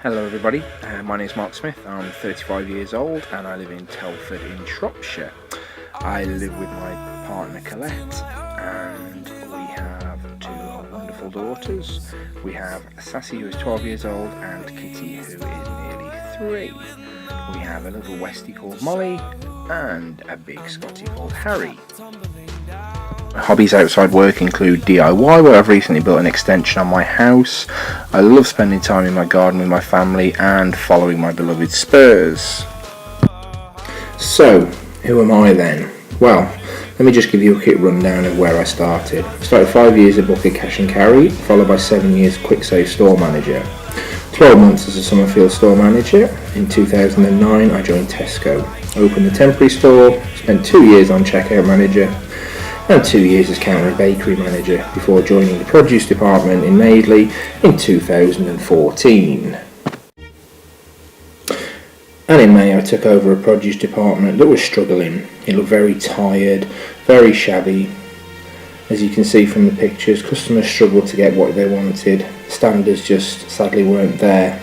Hello everybody, my name is Mark Smith. I'm 35 years old and I live in Telford in Shropshire. I live with my partner Colette and we have two wonderful daughters. We have Sassy, who is 12 years old, and Kitty, who is nearly 3. We have a little Westie called Molly and a big Scotty called Harry. Hobbies outside work include DIY, where I've recently built an extension on my house. I love spending time in my garden with my family and following my beloved Spurs. So, who am I then? Well, let me just give you a quick rundown of where I started. I started 5 years at Bucket Cash and Carry, followed by 7 years Quick Save store manager. 12 months as a Summerfield store manager. In 2009 I joined Tesco, opened a temporary store, spent 2 years on checkout manager, and 2 years as counter and bakery manager before joining the produce department in Madeley in 2014. And in May I took over a produce department that was struggling. It looked very tired, very shabby. As you can see from the pictures, customers struggled to get what they wanted. Standards just sadly weren't there.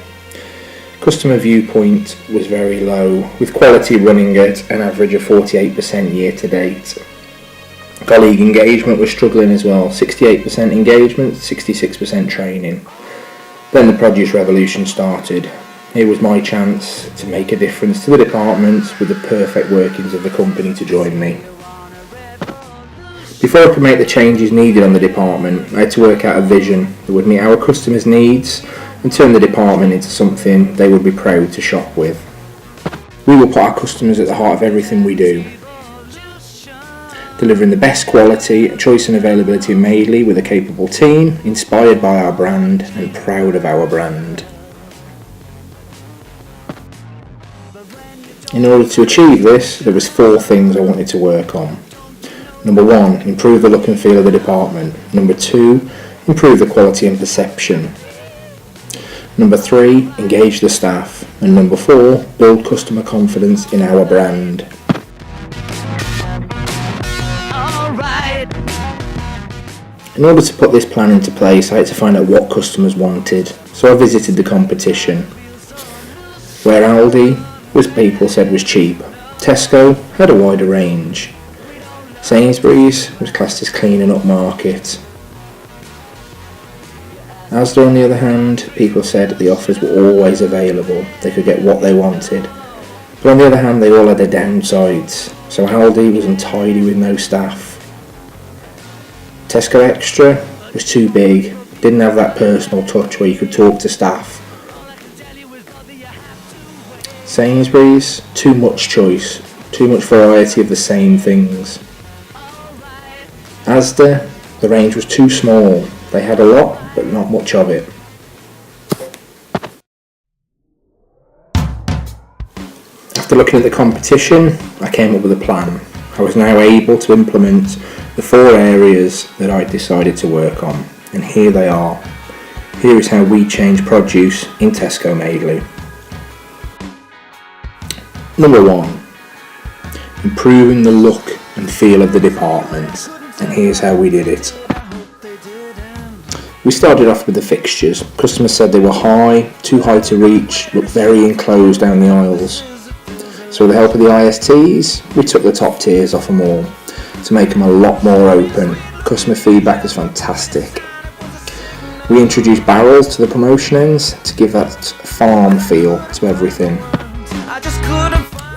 Customer viewpoint was very low, with quality running at an average of 48% year to date. Colleague engagement was struggling as well, 68% engagement, 66% training. Then the produce revolution started. It was my chance to make a difference to the department with the perfect workings of the company to join me. Before I could make the changes needed on the department, I had to work out a vision that would meet our customers' needs and turn the department into something they would be proud to shop with. We will put our customers at the heart of everything we do, delivering the best quality, choice and availability in Madeley with a capable team, inspired by our brand and proud of our brand. In order to achieve this, there was 4 things I wanted to work on. Number 1, improve the look and feel of the department. Number 2, improve the quality and perception. Number 3, engage the staff. And number 4, build customer confidence in our brand. In order to put this plan into place, I had to find out what customers wanted, so I visited the competition. Where Aldi was people said was cheap, Tesco had a wider range. Sainsbury's was classed as clean and upmarket. Asda, on the other hand, people said the offers were always available, they could get what they wanted. But on the other hand, they all had their downsides, so Aldi was untidy with no staff. Tesco Extra was too big, didn't have that personal touch where you could talk to staff. Sainsbury's, too much choice, too much variety of the same things. Asda, the range was too small, they had a lot but not much of it. After looking at the competition, I came up with a plan. I was now able to implement the 4 areas that I decided to work on, and here they are. Here is how we change produce in Tesco Madeley. Number 1, improving the look and feel of the department, and here's how we did it. We started off with the fixtures. Customers said they were high, too high to reach, looked very enclosed down the aisles. So with the help of the ISTs, we took the top tiers off them all to make them a lot more open. Customer feedback was fantastic. We introduced barrels to the promotion ends to give that farm feel to everything.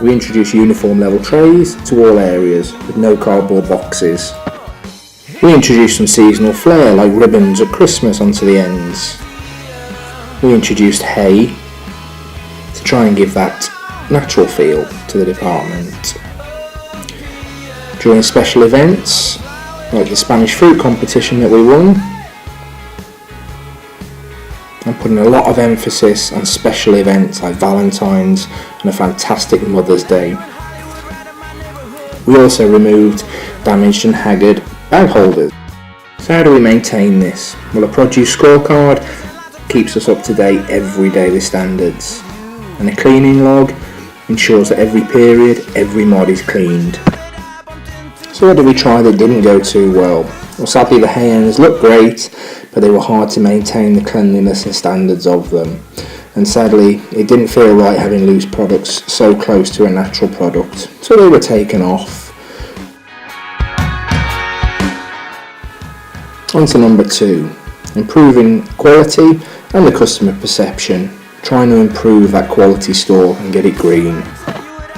We introduced uniform level trays to all areas with no cardboard boxes. We introduced some seasonal flair like ribbons at Christmas onto the ends. We introduced hay to try and give that natural feel to the department. During special events like the Spanish fruit competition that we won, I'm putting a lot of emphasis on special events like Valentine's and a fantastic Mother's Day. We also removed damaged and haggard bag holders. So how do we maintain this? Well, a produce scorecard keeps us up to date every day with standards, and a cleaning log ensures that every period, every mod is cleaned. So what did we try that didn't go too well? Well, sadly the hay ends look great, but they were hard to maintain the cleanliness and standards of them. And sadly, it didn't feel right having loose products so close to a natural product, so they were taken off. On to number 2, improving quality and the customer perception, trying to improve that quality store and get it green.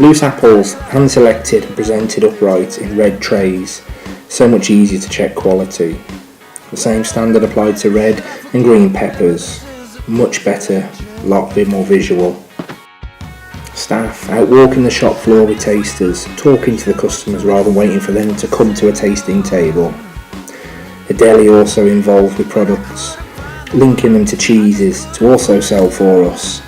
Loose apples, hand selected and presented upright in red trays, so much easier to check quality. The same standard applied to red and green peppers, much better, a lot bit more visual. Staff out walking the shop floor with tasters, talking to the customers rather than waiting for them to come to a tasting table. A deli also involved with products, linking them to cheeses to also sell for us.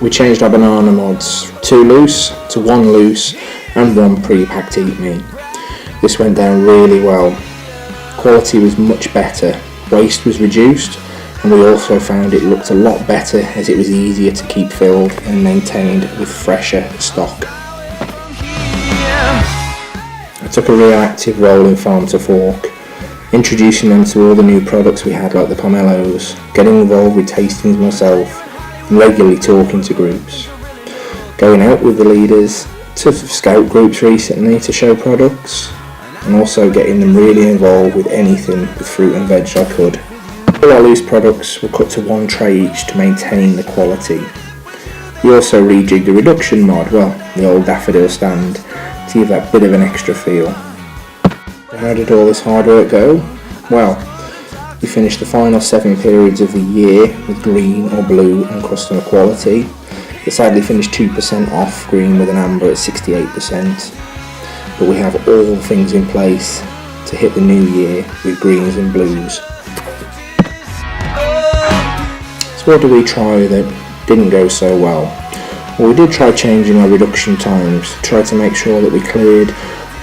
We changed our banana mods, 2 loose to 1 loose and 1 pre-packed eat me. This went down really well. Quality was much better, waste was reduced, and we also found it looked a lot better as it was easier to keep filled and maintained with fresher stock. I took a real active role in farm to fork, introducing them to all the new products we had like the pomelos, getting involved with tastings myself and regularly talking to groups. Going out with the leaders to scout groups recently to show products and also getting them really involved with anything with fruit and veg I could. All our loose products were cut to 1 tray each to maintain the quality. We also rejigged the reduction mod, the old daffodil stand, to give that bit of an extra feel. How did all this hard work go? Well, we finished the final 7 periods of the year with green or blue and customer quality. It sadly finished 2% off green with an amber at 68%. But we have all the things in place to hit the new year with greens and blues. So what did we try that didn't go so well? Well, we did try changing our reduction times, tried to make sure that we cleared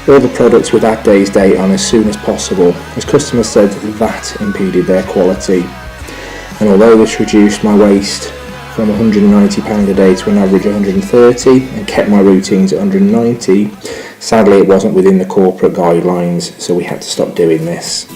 all the products with that day's date on as soon as possible, as customers said that impeded their quality. And although this reduced my waste from £190 a day to an average £130 and kept my routines at £190, sadly it wasn't within the corporate guidelines, so we had to stop doing this.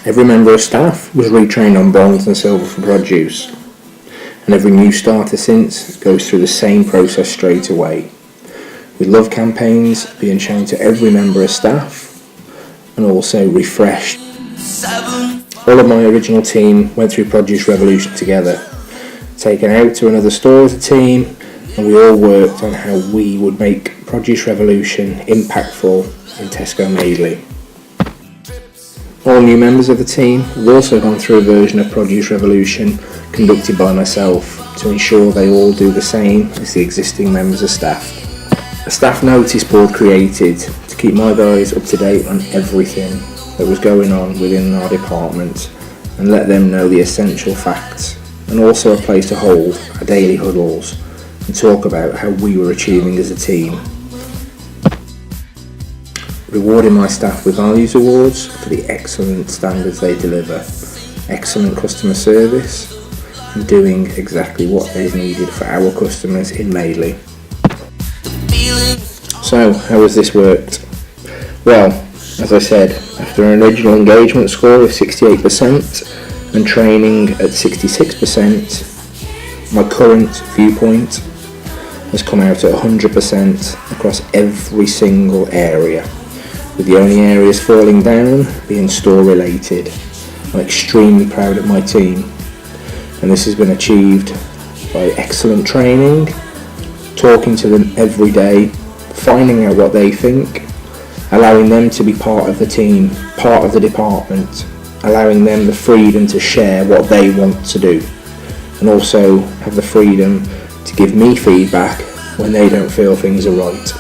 Every member of staff was retrained on bronze and silver for produce, and every new starter since goes through the same process straight away, with love campaigns being shown to every member of staff and also refreshed. All of my original team went through Produce Revolution together, taken out to another store as a team, and we all worked on how we would make Produce Revolution impactful in Tesco Madeley. All new members of the team have also gone through a version of Produce Revolution conducted by myself to ensure they all do the same as the existing members of staff. A staff notice board created to keep my guys up to date on everything that was going on within our department and let them know the essential facts, and also a place to hold our daily huddles and talk about how we were achieving as a team. Rewarding my staff with values awards for the excellent standards they deliver, excellent customer service, and doing exactly what they needed for our customers in Madeley. So, how has this worked? Well, as I said, after an original engagement score of 68% and training at 66%, my current viewpoint has come out at 100% across every single area, with the only areas falling down being store related. I'm extremely proud of my team, and this has been achieved by excellent training, talking to them every day, finding out what they think, allowing them to be part of the team, part of the department, allowing them the freedom to share what they want to do, and also have the freedom to give me feedback when they don't feel things are right.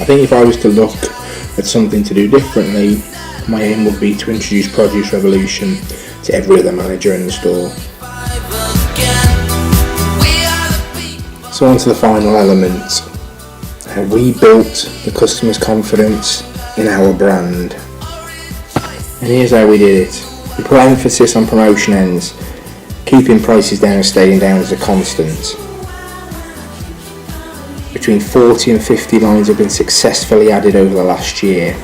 I think if I was to look at something to do differently, my aim would be to introduce Produce Revolution to every other manager in the store. So on to the final element, how we built the customer's confidence in our brand. And here's how we did it. We put emphasis on promotion ends, Keeping prices down and staying down is a constant. Between 40 and 50 lines have been successfully added over the last year.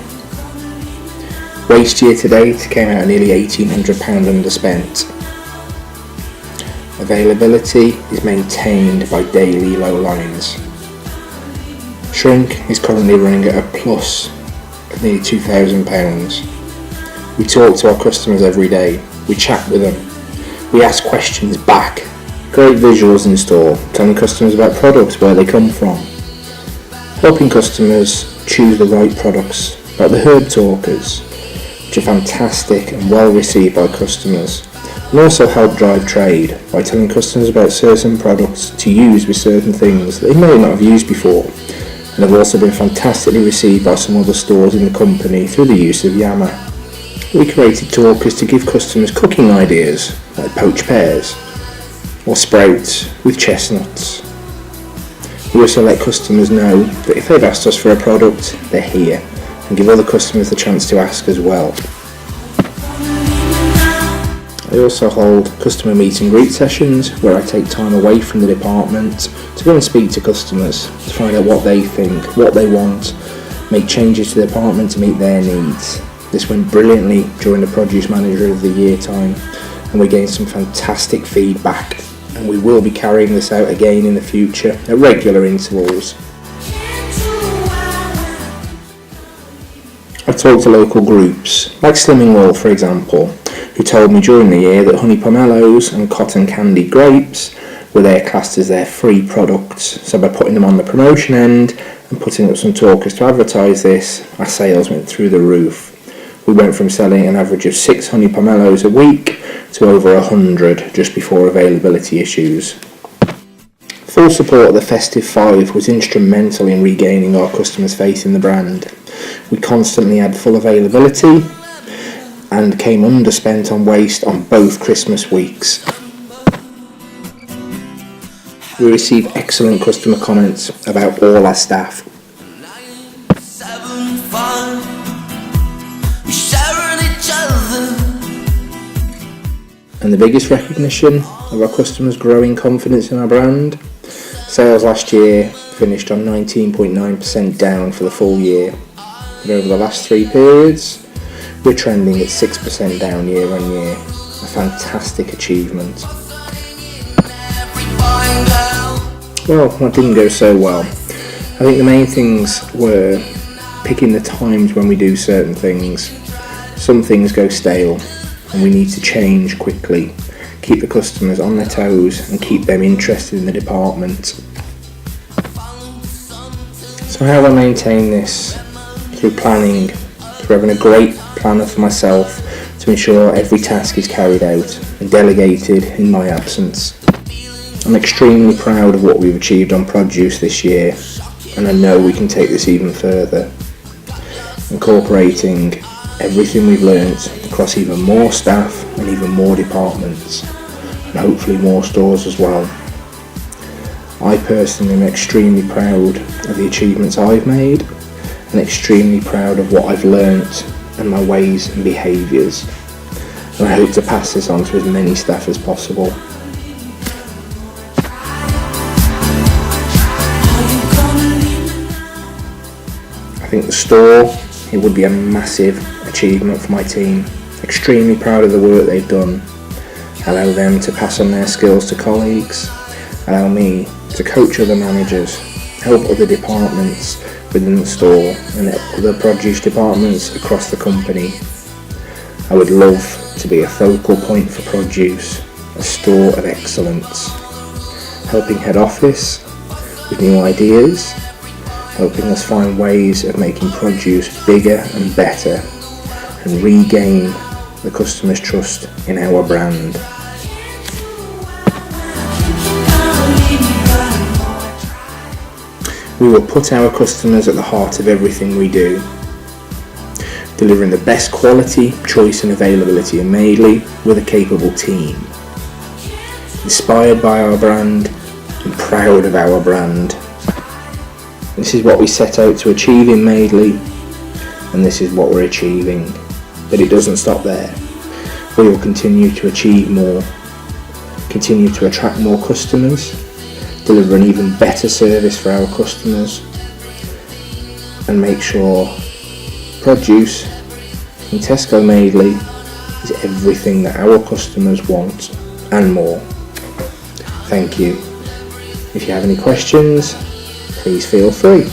Waste year to date came out at nearly £1,800 underspent. Availability is maintained by daily low lines. Shrink is currently running at a plus of nearly £2,000. We talk to our customers every day, we chat with them, we ask questions back. Great visuals in store, telling customers about products, where they come from. Helping customers choose the right products, like the herb talkers, which are fantastic and well received by customers. And also help drive trade by telling customers about certain products to use with certain things that they may not have used before, and have also been fantastically received by some other stores in the company through the use of Yama. We created talkers to give customers cooking ideas like poached pears or sprouts with chestnuts. We also let customers know that if they've asked us for a product, they're here, and give other customers the chance to ask as well. I also hold customer meet and greet sessions where I take time away from the department to go and speak to customers to find out what they think, what they want, make changes to the department to meet their needs. This went brilliantly during the Produce Manager of the Year time, and we gained some fantastic feedback, and we will be carrying this out again in the future at regular intervals. I've talked to local groups, like Slimming World for example, who told me during the year that honey pomelos and cotton candy grapes were their classed as their free products. So by putting them on the promotion end and putting up some talkers to advertise this, our sales went through the roof. We went from selling an average of 6 honey pomelos a week to over 100 just before availability issues. Full support of the Festive 5 was instrumental in regaining our customers' faith in the brand. We constantly had full availability and came underspent on waste on both Christmas weeks. We received excellent customer comments about all our staff. And the biggest recognition of our customers' growing confidence in our brand, sales last year finished on 19.9% down for the full year. But over the last 3 periods, we're trending at 6% down year on year. A fantastic achievement. Well, that didn't go so well. I think the main things were picking the times when we do certain things. Some things go stale and we need to change quickly, keep the customers on their toes and keep them interested in the department. So how do I maintain this? Through planning, through having a great planner for myself to ensure every task is carried out and delegated in my absence. I'm extremely proud of what we've achieved on produce this year, and I know we can take this even further, incorporating everything we've learnt across even more staff and even more departments, and hopefully more stores as well. I personally am extremely proud of the achievements I've made and extremely proud of what I've learnt and my ways and behaviours, and I hope to pass this on to as many staff as possible. I think the store, it would be a massive achievement for my team. Extremely proud of the work they've done. Allow them to pass on their skills to colleagues, allow me to coach other managers, help other departments within the store and other produce departments across the company. I would love to be a focal point for produce, a store of excellence, helping head office with new ideas, helping us find ways of making produce bigger and better and regain the customer's trust in our brand. We will put our customers at the heart of everything we do, delivering the best quality, choice and availability in Madeley with a capable team. Inspired by our brand and proud of our brand. This is what we set out to achieve in Madeley, and this is what we're achieving. But it doesn't stop there. We will continue to achieve more. continue to attract more customers, deliver an even better service for our customers, and make sure produce in Tesco Madeley is everything that our customers want and more. Thank you. If you have any questions, please feel free.